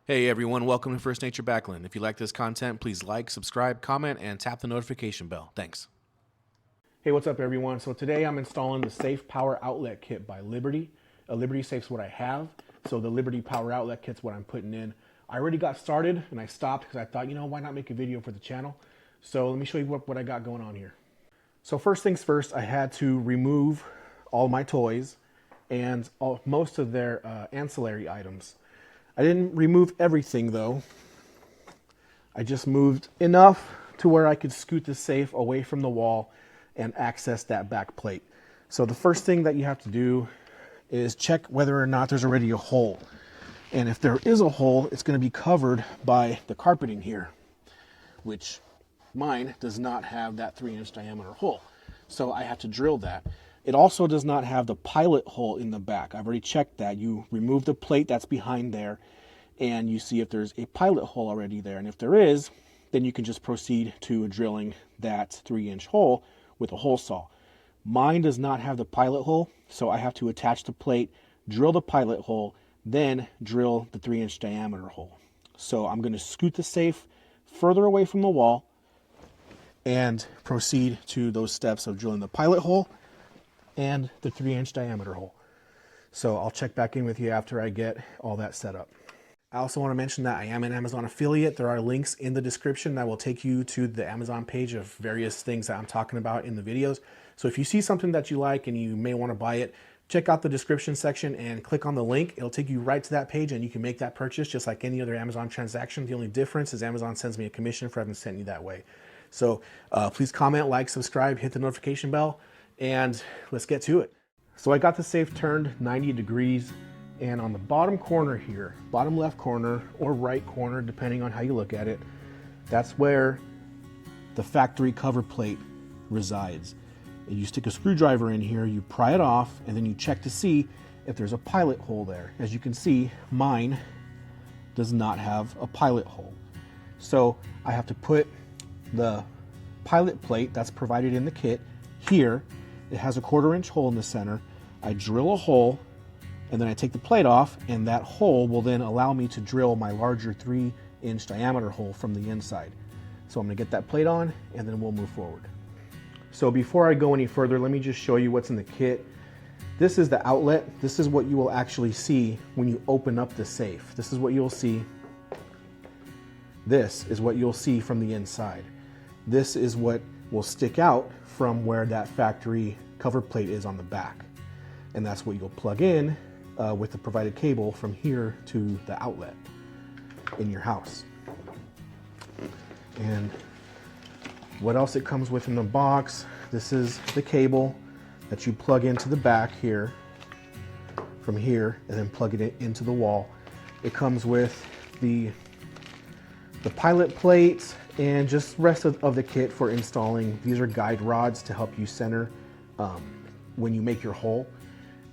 Hey everyone, welcome to First Nature Backland. If you like this content, please like, subscribe, comment, and tap the notification bell. Thanks. Hey, what's up everyone? So today I'm installing the Safe Power Outlet Kit by Liberty. Liberty Safe's what I have, so the Liberty Power Outlet Kit's what I'm putting in. I already got started and I stopped because I thought, why not make a video for the channel? So let me show you what I got going on here. So first things first, I had to remove all my toys and most of their ancillary items. I didn't remove everything though. I just moved enough to where I could scoot the safe away from the wall and access that back plate. So the first thing that you have to do is check whether or not there's already a hole. And if there is a hole, it's going to be covered by the carpeting here, which mine does not have that 3-inch diameter hole. So I have to drill that. It also does not have the pilot hole in the back. I've already checked that. You remove the plate that's behind there and you see if there's a pilot hole already there. And if there is, then you can just proceed to drilling that 3-inch hole with a hole saw. Mine does not have the pilot hole, so I have to attach the plate, drill the pilot hole, then drill the 3-inch diameter hole. So I'm going to scoot the safe further away from the wall and proceed to those steps of drilling the pilot hole and the 3-inch diameter hole. So I'll check back in with you after I get all that set up. I also want to mention that I am an Amazon affiliate. There are links in the description that will take you to the Amazon page of various things that I'm talking about in the videos. So if you see something that you like and you may want to buy it, check out the description section and click on the link. It'll take you right to that page and you can make that purchase just like any other Amazon transaction. The only difference is Amazon sends me a commission for having sent you that way. So please comment, like, subscribe, hit the notification bell, and let's get to it. So I got the safe turned 90 degrees, and on the bottom corner here, bottom left corner or right corner, depending on how you look at it, that's where the factory cover plate resides. And you stick a screwdriver in here, you pry it off, and then you check to see if there's a pilot hole there. As you can see, mine does not have a pilot hole. So I have to put the pilot plate that's provided in the kit here. It has a 1/4-inch hole in the center. I drill a hole and then I take the plate off, and that hole will then allow me to drill my larger 3-inch diameter hole from the inside. So I'm going to get that plate on and then we'll move forward. So before I go any further, let me just show you what's in the kit. This is the outlet. This is what you will actually see when you open up the safe. This is what you'll see. This is what you'll see from the inside. This is what will stick out from where that factory cover plate is on the back. And that's what you'll plug in with the provided cable from here to the outlet in your house. And what else it comes with in the box, this is the cable that you plug into the back here, from here, and then plug it into the wall. It comes with the pilot plates and just rest of the kit for installing. These are guide rods to help you center when you make your hole.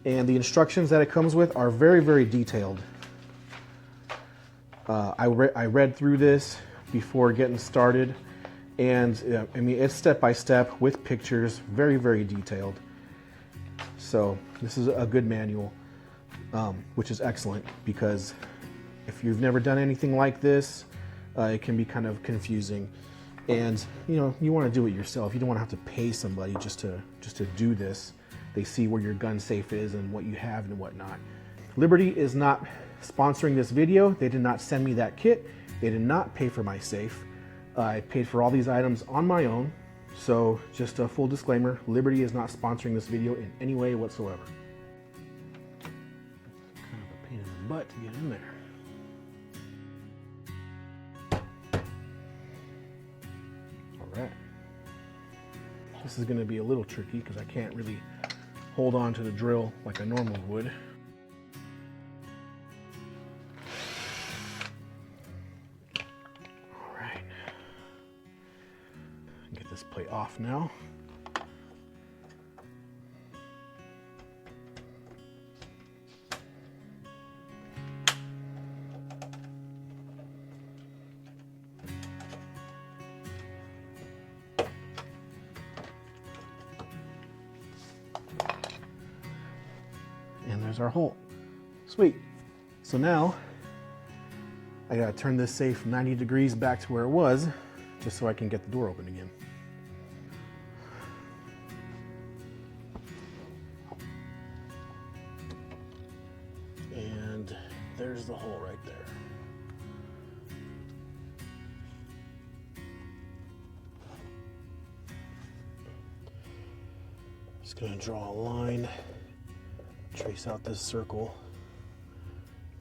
And the instructions that it comes with are very, very detailed. I read through this before getting started, and I mean, it's step by step with pictures, very, very detailed. So this is a good manual, which is excellent, because if you've never done anything like this, it can be kind of confusing, and you want to do it yourself. You don't want to have to pay somebody just to do this. They see where your gun safe is and what you have and whatnot. Liberty is not sponsoring this video. They did not send me that kit. They did not pay for my safe. I paid for all these items on my own. So just a full disclaimer, Liberty is not sponsoring this video in any way whatsoever. Kind of a pain in the butt to get in there. All right. This is going to be a little tricky because I can't really hold on to the drill like I normally would. All right. Get this plate off now. And there's our hole. Sweet. So now I gotta turn this safe 90 degrees back to where it was, just so I can get the door open again. And there's the hole right there. Just gonna draw a line, trace out this circle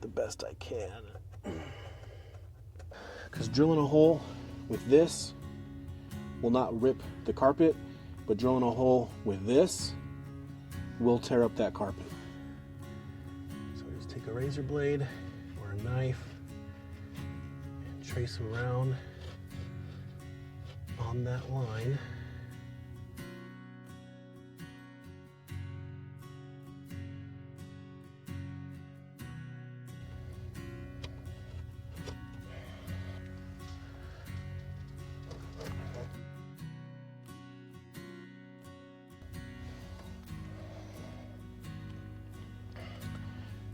the best I can. Because drilling a hole with this will not rip the carpet, but drilling a hole with this will tear up that carpet. So just take a razor blade or a knife and trace around on that line.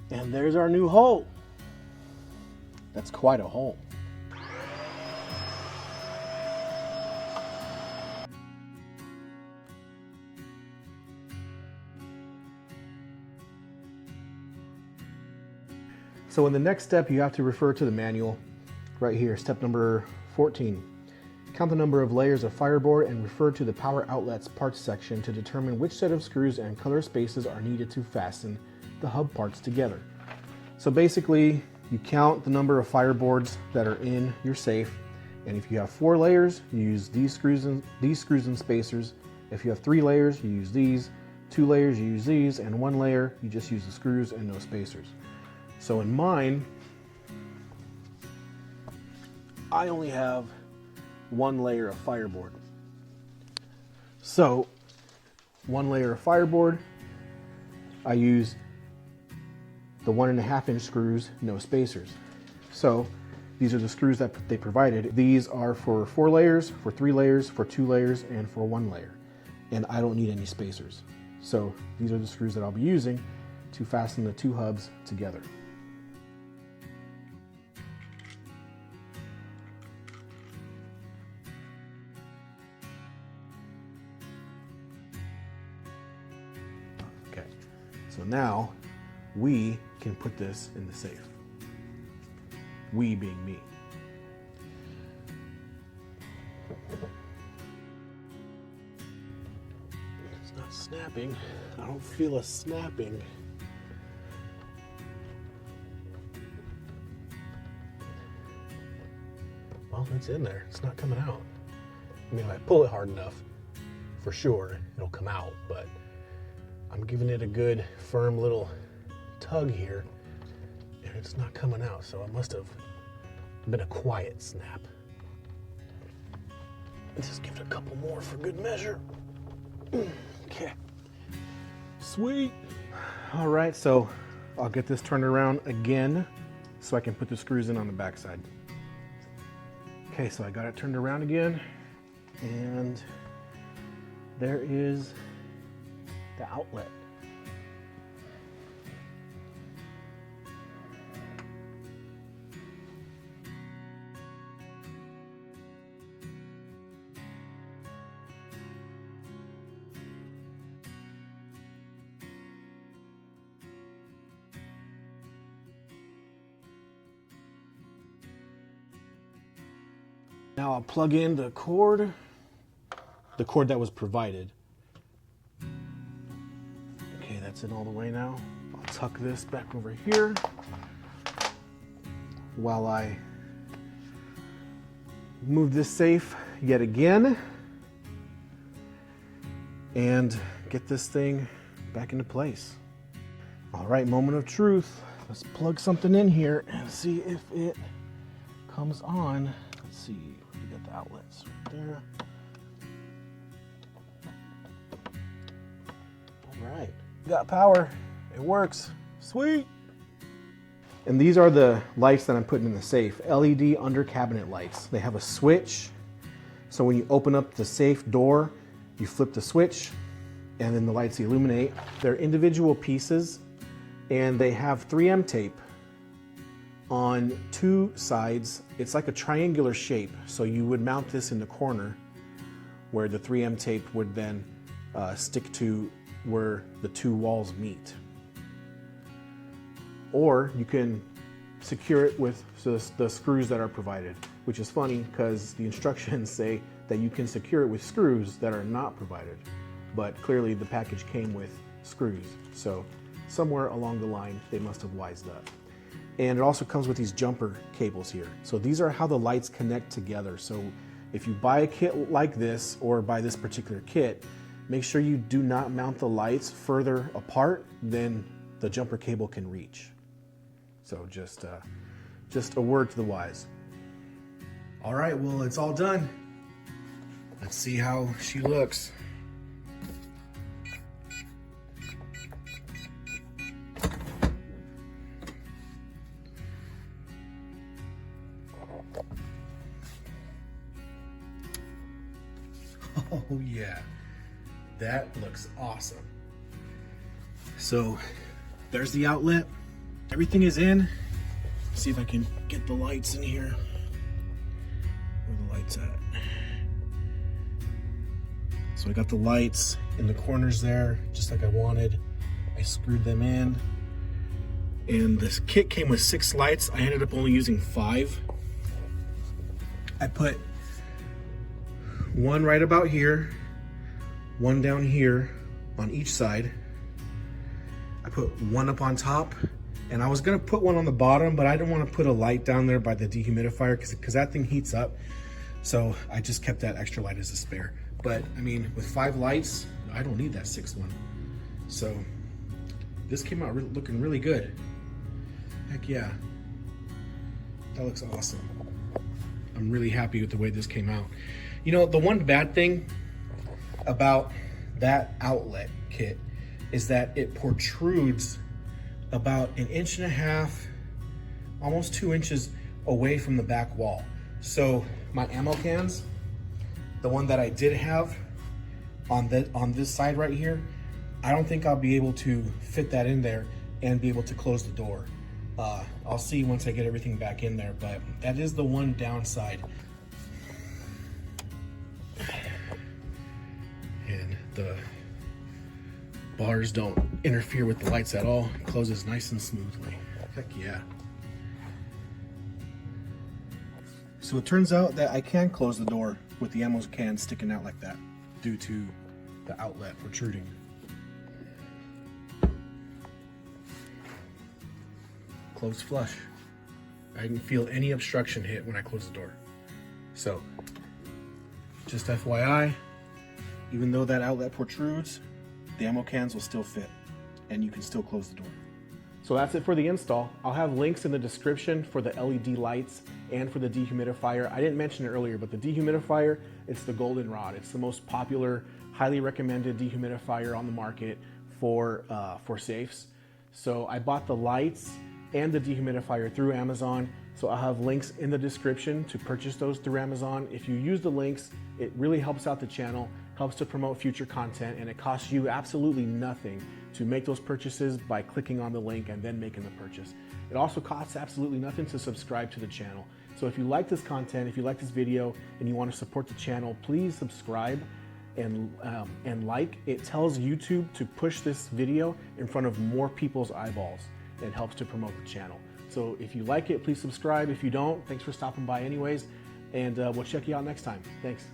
And there's our new hole. That's quite a hole. So in the next step, you have to refer to the manual right here, step number 14. Count the number of layers of fireboard and refer to the power outlets parts section to determine which set of screws and color spaces are needed to fasten the hub parts together. So basically, you count the number of fireboards that are in your safe, and if you have 4 layers, you use these screws and spacers. If you have 3 layers, you use these. 2 layers, you use these, and 1 layer, you just use the screws and no spacers. So in mine, I only have 1 layer of fireboard. So 1 layer of fireboard, I use the 1.5 inch screws, no spacers. So these are the screws that they provided. These are for 4 layers, for 3 layers, for 2 layers, and for 1 layer. And I don't need any spacers. So these are the screws that I'll be using to fasten the 2 hubs together. Okay, so now we can put this in the safe. We being me. It's not snapping. I don't feel a snapping. Well, it's in there. It's not coming out. I mean, if I pull it hard enough, for sure, it'll come out, but I'm giving it a good, firm little tug here, and it's not coming out, so it must have been a quiet snap. Let's just give it a couple more for good measure. Okay, sweet. All right, so I'll get this turned around again so I can put the screws in on the backside. Okay, so I got it turned around again, and there is the outlet. Now I'll plug in the cord that was provided. Okay, that's in all the way now. I'll tuck this back over here while I move this safe yet again and get this thing back into place. All right, moment of truth. Let's plug something in here and see if it comes on. Let's see. We got the outlets right there. All right, got power. It works. Sweet. And these are the lights that I'm putting in the safe. LED under cabinet lights. They have a switch. So when you open up the safe door, you flip the switch and then the lights illuminate. They're individual pieces and they have 3M tape on two sides. It's like a triangular shape, so you would mount this in the corner where the 3M tape would then stick to where the two walls meet. Or you can secure it with the screws that are provided, which is funny because the instructions say that you can secure it with screws that are not provided, but clearly the package came with screws, so somewhere along the line they must have wised up. And it also comes with these jumper cables here. So these are how the lights connect together. So if you buy a kit like this or buy this particular kit, make sure you do not mount the lights further apart than the jumper cable can reach. So just a word to the wise. All right, well, it's all done. Let's see how she looks. Oh yeah, that looks awesome. So there's the outlet. Everything is in. Let's see if I can get the lights in here. Where the lights at? So I got the lights in the corners there, just like I wanted. I screwed them in. And this kit came with 6 lights. I ended up only using 5. I put one right about here, one down here on each side. I put one up on top, and I was gonna put one on the bottom, but I didn't want to put a light down there by the dehumidifier because that thing heats up. So I just kept that extra light as a spare. But I mean, with 5 lights, I don't need that 6th one. So this came out looking really good. Heck yeah, that looks awesome. I'm really happy with the way this came out. You know, the one bad thing about that outlet kit is that it protrudes about 1.5 inches, almost 2 inches away from the back wall. So my ammo cans, the one that I did have on this side right here, I don't think I'll be able to fit that in there and be able to close the door. I'll see once I get everything back in there, but that is the one downside. And the bars don't interfere with the lights at all. It closes nice and smoothly. Heck yeah. So it turns out that I can close the door with the ammo can sticking out like that due to the outlet protruding. Closed flush. I didn't feel any obstruction hit when I closed the door. So, just FYI, even though that outlet protrudes, the ammo cans will still fit and you can still close the door. So that's it for the install. I'll have links in the description for the LED lights and for the dehumidifier. I didn't mention it earlier, but the dehumidifier, it's the goldenrod. It's the most popular, highly recommended dehumidifier on the market for safes. So I bought the lights and the dehumidifier through Amazon. So I'll have links in the description to purchase those through Amazon. If you use the links, it really helps out the channel, helps to promote future content, and it costs you absolutely nothing to make those purchases by clicking on the link and then making the purchase. It also costs absolutely nothing to subscribe to the channel. So if you like this content, if you like this video and you want to support the channel, please subscribe and like. It tells YouTube to push this video in front of more people's eyeballs and helps to promote the channel. So if you like it, please subscribe. If you don't, thanks for stopping by anyways, and we'll check you out next time. Thanks.